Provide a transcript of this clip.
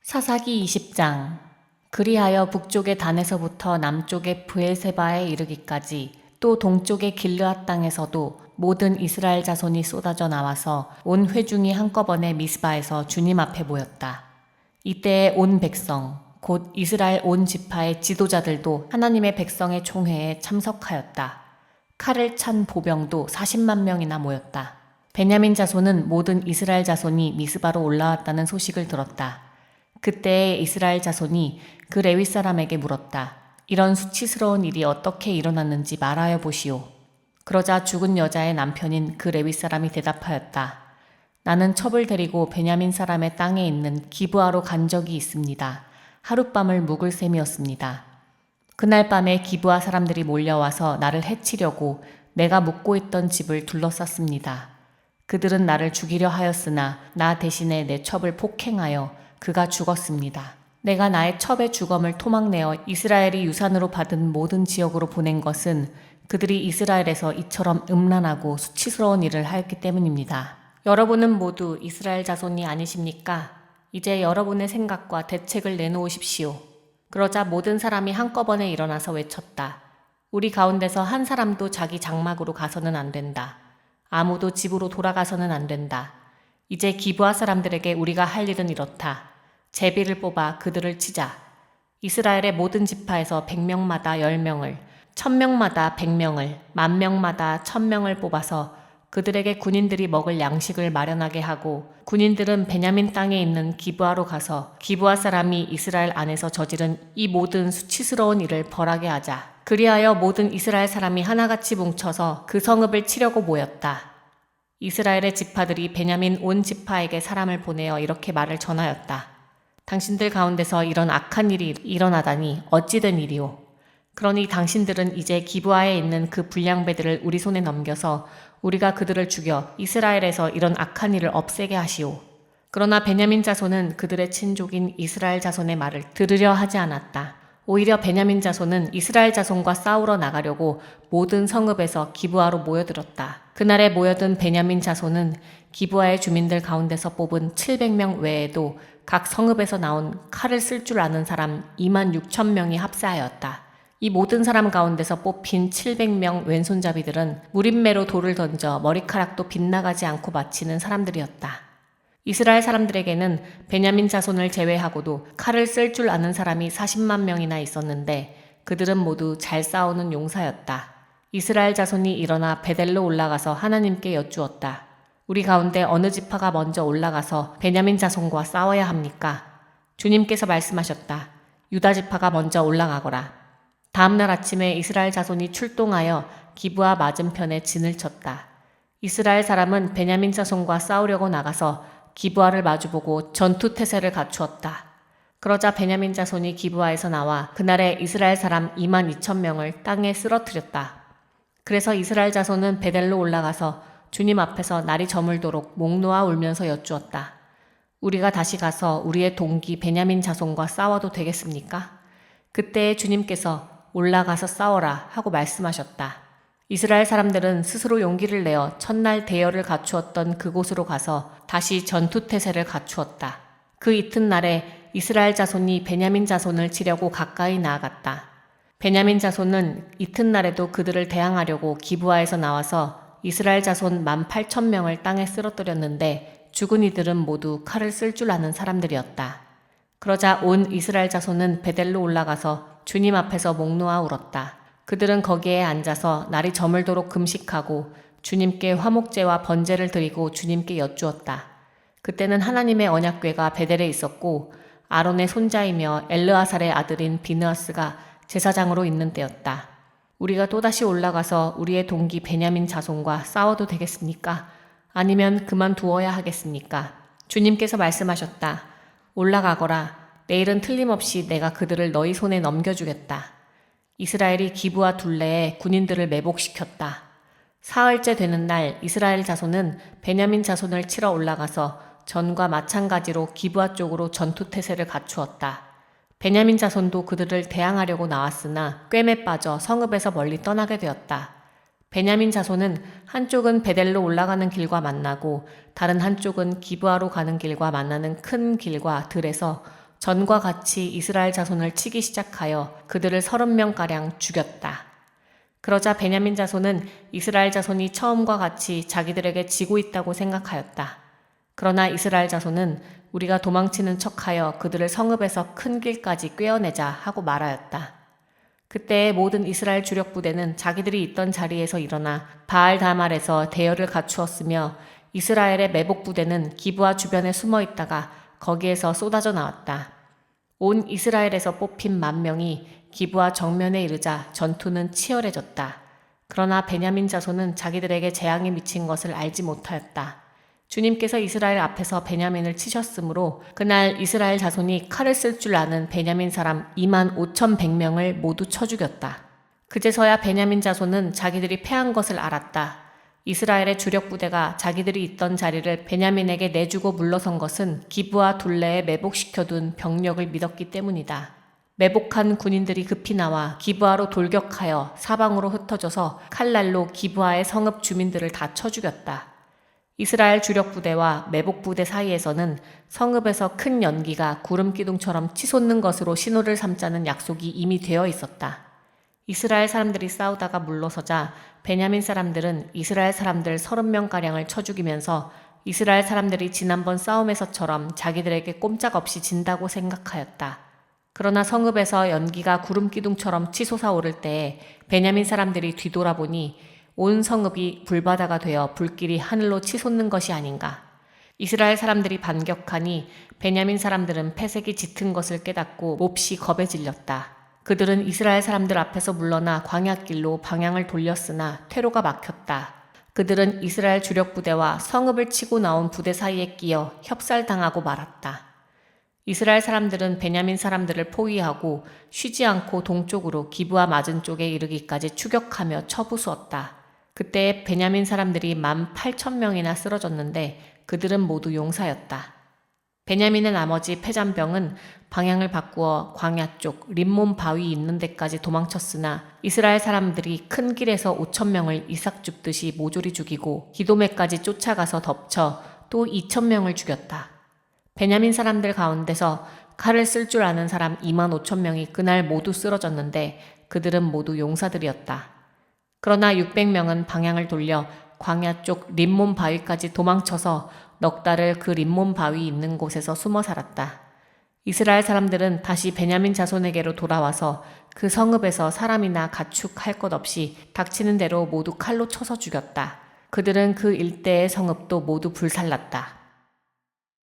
사사기 20장. 그리하여 북쪽의 단에서부터 남쪽의 브엘세바에 이르기까지 또 동쪽의 길르앗 땅에서도 모든 이스라엘 자손이 쏟아져 나와서 온 회중이 한꺼번에 미스바에서 주님 앞에 모였다. 이때에 온 백성 곧 이스라엘 온 지파의 지도자들도 하나님의 백성의 총회에 참석하였다. 칼을 찬 보병도 40만 명이나 모였다. 베냐민 자손은 모든 이스라엘 자손이 미스바로 올라왔다는 소식을 들었다. 그때에 이스라엘 자손이 그 레위 사람에게 물었다. 이런 수치스러운 일이 어떻게 일어났는지 말하여 보시오. 그러자 죽은 여자의 남편인 그 레위 사람이 대답하였다. 나는 첩을 데리고 베냐민 사람의 땅에 있는 기브아로 간 적이 있습니다. 하룻밤을 묵을 셈이었습니다. 그날 밤에 기브아 사람들이 몰려와서 나를 해치려고 내가 묵고 있던 집을 둘러쌌습니다. 그들은 나를 죽이려 하였으나 나 대신에 내 첩을 폭행하여 그가 죽었습니다. 내가 나의 첩의 주검을 토막내어 이스라엘이 유산으로 받은 모든 지역으로 보낸 것은 그들이 이스라엘에서 이처럼 음란하고 수치스러운 일을 하였기 때문입니다. 여러분은 모두 이스라엘 자손이 아니십니까? 이제 여러분의 생각과 대책을 내놓으십시오. 그러자 모든 사람이 한꺼번에 일어나서 외쳤다. 우리 가운데서 한 사람도 자기 장막으로 가서는 안 된다. 아무도 집으로 돌아가서는 안 된다. 이제 기브아 사람들에게 우리가 할 일은 이렇다. 제비를 뽑아 그들을 치자. 이스라엘의 모든 지파에서 100명마다 10명을, 1000명마다 100명을, 10,000명마다 1000명을 뽑아서 그들에게 군인들이 먹을 양식을 마련하게 하고 군인들은 베냐민 땅에 있는 기브아로 가서 기브아 사람이 이스라엘 안에서 저지른 이 모든 수치스러운 일을 벌하게 하자. 그리하여 모든 이스라엘 사람이 하나같이 뭉쳐서 그 성읍을 치려고 모였다. 이스라엘의 지파들이 베냐민 온 지파에게 사람을 보내어 이렇게 말을 전하였다. 당신들 가운데서 이런 악한 일이 일어나다니 어찌 된 일이오. 그러니 당신들은 이제 기브아에 있는 그 불량배들을 우리 손에 넘겨서 우리가 그들을 죽여 이스라엘에서 이런 악한 일을 없애게 하시오. 그러나 베냐민 자손은 그들의 친족인 이스라엘 자손의 말을 들으려 하지 않았다. 오히려 베냐민 자손은 이스라엘 자손과 싸우러 나가려고 모든 성읍에서 기브아로 모여들었다. 그날에 모여든 베냐민 자손은 기브아의 주민들 가운데서 뽑은 700명 외에도 각 성읍에서 나온 칼을 쓸 줄 아는 사람 26,000명이 합세하였다. 이 모든 사람 가운데서 뽑힌 700명 왼손잡이들은 무림매로 돌을 던져 머리카락도 빗나가지 않고 바치는 사람들이었다. 이스라엘 사람들에게는 베냐민 자손을 제외하고도 칼을 쓸 줄 아는 사람이 40만 명이나 있었는데 그들은 모두 잘 싸우는 용사였다. 이스라엘 자손이 일어나 베델로 올라가서 하나님께 여쭈었다. 우리 가운데 어느 지파가 먼저 올라가서 베냐민 자손과 싸워야 합니까? 주님께서 말씀하셨다. 유다 지파가 먼저 올라가거라. 다음날 아침에 이스라엘 자손이 출동하여 기브아 맞은편에 진을 쳤다. 이스라엘 사람은 베냐민 자손과 싸우려고 나가서 기브아를 마주보고 전투 태세를 갖추었다. 그러자 베냐민 자손이 기브아에서 나와 그날에 이스라엘 사람 22,000명을 땅에 쓰러뜨렸다. 그래서 이스라엘 자손은 베델로 올라가서 주님 앞에서 날이 저물도록 목 놓아 울면서 여쭈었다. 우리가 다시 가서 우리의 동기 베냐민 자손과 싸워도 되겠습니까? 그때 주님께서 올라가서 싸워라 하고 말씀하셨다. 이스라엘 사람들은 스스로 용기를 내어 첫날 대열을 갖추었던 그곳으로 가서 다시 전투태세를 갖추었다. 그 이튿날에 이스라엘 자손이 베냐민 자손을 치려고 가까이 나아갔다. 베냐민 자손은 이튿날에도 그들을 대항하려고 기브아에서 나와서 이스라엘 자손 18,000명을 땅에 쓰러뜨렸는데 죽은 이들은 모두 칼을 쓸 줄 아는 사람들이었다. 그러자 온 이스라엘 자손은 베델로 올라가서 주님 앞에서 목 놓아 울었다. 그들은 거기에 앉아서 날이 저물도록 금식하고 주님께 화목제와 번제를 드리고 주님께 여쭈었다. 그때는 하나님의 언약궤가 베델에 있었고 아론의 손자이며 엘르아살의 아들인 비느하스가 제사장으로 있는 때였다. 우리가 또다시 올라가서 우리의 동기 베냐민 자손과 싸워도 되겠습니까? 아니면 그만두어야 하겠습니까? 주님께서 말씀하셨다. 올라가거라. 내일은 틀림없이 내가 그들을 너희 손에 넘겨주겠다. 이스라엘이 기브아 둘레에 군인들을 매복시켰다. 사흘째 되는 날 이스라엘 자손은 베냐민 자손을 치러 올라가서 전과 마찬가지로 기브아 쪽으로 전투태세를 갖추었다. 베냐민 자손도 그들을 대항하려고 나왔으나 꿰매 빠져 성읍에서 멀리 떠나게 되었다. 베냐민 자손은 한쪽은 베델로 올라가는 길과 만나고 다른 한쪽은 기브아로 가는 길과 만나는 큰 길과 들에서 전과 같이 이스라엘 자손을 치기 시작하여 그들을 30명가량 죽였다. 그러자 베냐민 자손은 이스라엘 자손이 처음과 같이 자기들에게 지고 있다고 생각하였다. 그러나 이스라엘 자손은 우리가 도망치는 척하여 그들을 성읍에서 큰 길까지 꿰어내자 하고 말하였다. 그때 모든 이스라엘 주력 부대는 자기들이 있던 자리에서 일어나 바알 다말에서 대열을 갖추었으며 이스라엘의 매복 부대는 기브아 주변에 숨어 있다가 거기에서 쏟아져 나왔다. 온 이스라엘에서 뽑힌 10,000명이 기브아 정면에 이르자 전투는 치열해졌다. 그러나 베냐민 자손은 자기들에게 재앙이 미친 것을 알지 못하였다. 주님께서 이스라엘 앞에서 베냐민을 치셨으므로 그날 이스라엘 자손이 칼을 쓸 줄 아는 베냐민 사람 25,100명을 모두 쳐 죽였다. 그제서야 베냐민 자손은 자기들이 패한 것을 알았다. 이스라엘의 주력 부대가 자기들이 있던 자리를 베냐민에게 내주고 물러선 것은 기브아 둘레에 매복시켜둔 병력을 믿었기 때문이다. 매복한 군인들이 급히 나와 기브아로 돌격하여 사방으로 흩어져서 칼날로 기브아의 성읍 주민들을 다 쳐 죽였다. 이스라엘 주력 부대와 매복 부대 사이에서는 성읍에서 큰 연기가 구름 기둥처럼 치솟는 것으로 신호를 삼자는 약속이 이미 되어 있었다. 이스라엘 사람들이 싸우다가 물러서자 베냐민 사람들은 이스라엘 사람들 30명가량을 쳐 죽이면서 이스라엘 사람들이 지난번 싸움에서처럼 자기들에게 꼼짝없이 진다고 생각하였다. 그러나 성읍에서 연기가 구름 기둥처럼 치솟아 오를 때에 베냐민 사람들이 뒤돌아보니 온 성읍이 불바다가 되어 불길이 하늘로 치솟는 것이 아닌가. 이스라엘 사람들이 반격하니 베냐민 사람들은 패색이 짙은 것을 깨닫고 몹시 겁에 질렸다. 그들은 이스라엘 사람들 앞에서 물러나 광야길로 방향을 돌렸으나 퇴로가 막혔다. 그들은 이스라엘 주력 부대와 성읍을 치고 나온 부대 사이에 끼어 협살당하고 말았다. 이스라엘 사람들은 베냐민 사람들을 포위하고 쉬지 않고 동쪽으로 기브아 맞은 쪽에 이르기까지 추격하며 쳐부수었다. 그때 베냐민 사람들이 18,000명이나 쓰러졌는데 그들은 모두 용사였다. 베냐민의 나머지 패잔병은 방향을 바꾸어 광야 쪽 림몬 바위 있는 데까지 도망쳤으나 이스라엘 사람들이 큰 길에서 5,000명을 이삭 줍듯이 모조리 죽이고 기도메까지 쫓아가서 덮쳐 또 2,000명을 죽였다. 베냐민 사람들 가운데서 칼을 쓸 줄 아는 사람 25,000명이 그날 모두 쓰러졌는데 그들은 모두 용사들이었다. 그러나 600명은 방향을 돌려 광야 쪽 림몬 바위까지 도망쳐서 넉 달을 그 림몬 바위 있는 곳에서 숨어 살았다. 이스라엘 사람들은 다시 베냐민 자손에게로 돌아와서 그 성읍에서 사람이나 가축 할 것 없이 닥치는 대로 모두 칼로 쳐서 죽였다. 그들은 그 일대의 성읍도 모두 불살랐다.